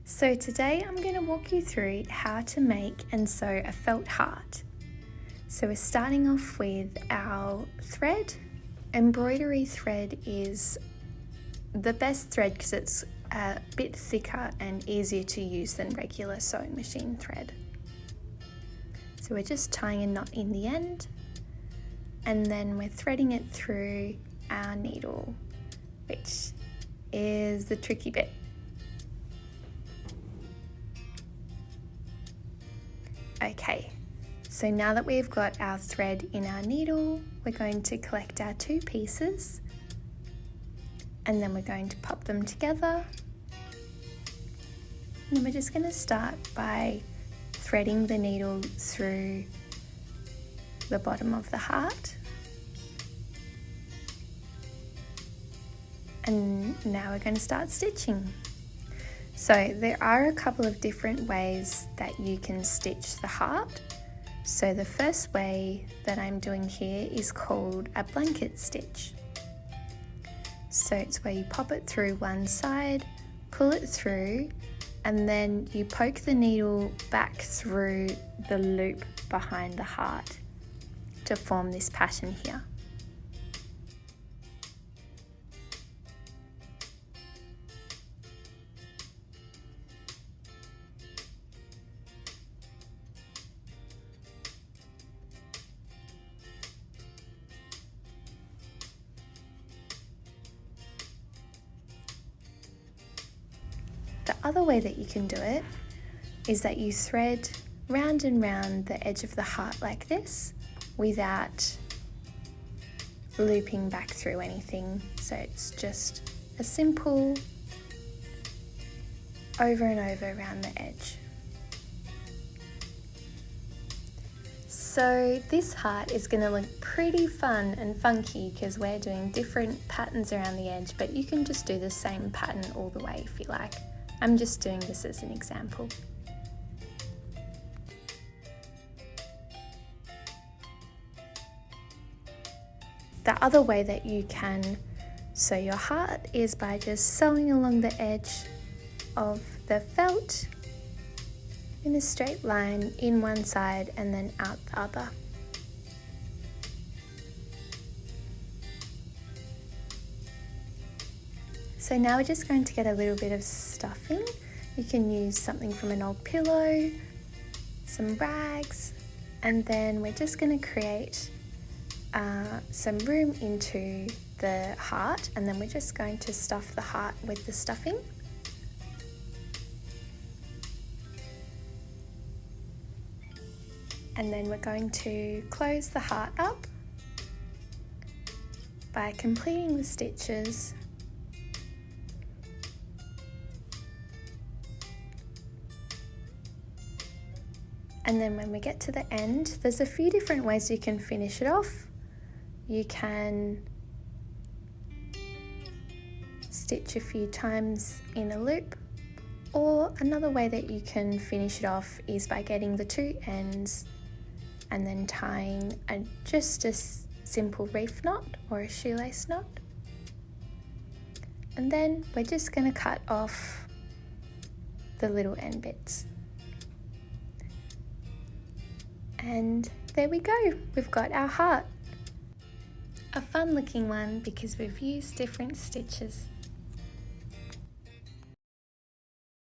So today I'm going to walk you through how to make and sew a felt heart. So we're starting off with our thread. Embroidery thread is the best thread because it's a bit thicker and easier to use than regular sewing machine thread. So we're just tying a knot in the end and then we're threading it through our needle, which is the tricky bit. Okay, so now that we've got our thread in our needle, we're going to collect our two pieces and then we're going to pop them together. And then we're just going to start by threading the needle through the bottom of the heart. And now we're going to start stitching. So there are a couple of different ways that you can stitch the heart. So the first way that I'm doing here is called a blanket stitch. So it's where you pop it through one side, pull it through, and then you poke the needle back through the loop behind the heart to form this pattern here. The other way that you can do it is that you thread round and round the edge of the heart like this without looping back through anything. So it's just a simple over and over around the edge. So this heart is going to look pretty fun and funky because we're doing different patterns around the edge, but you can just do the same pattern all the way if you like. I'm just doing this as an example. The other way that you can sew your heart is by just sewing along the edge of the felt in a straight line in one side and then out the other. So now we're just going to get a little bit of stuffing. You can use something from an old pillow, some rags, and then we're just going to create some room into the heart, and then we're just going to stuff the heart with the stuffing. And then we're going to close the heart up by completing the stitches. And then when we get to the end, there's a few different ways you can finish it off. You can stitch a few times in a loop, or another way that you can finish it off is by getting the two ends and then tying just a simple reef knot or a shoelace knot. And then we're just going to cut off the little end bits. And there we go, we've got our heart. A fun looking one because we've used different stitches.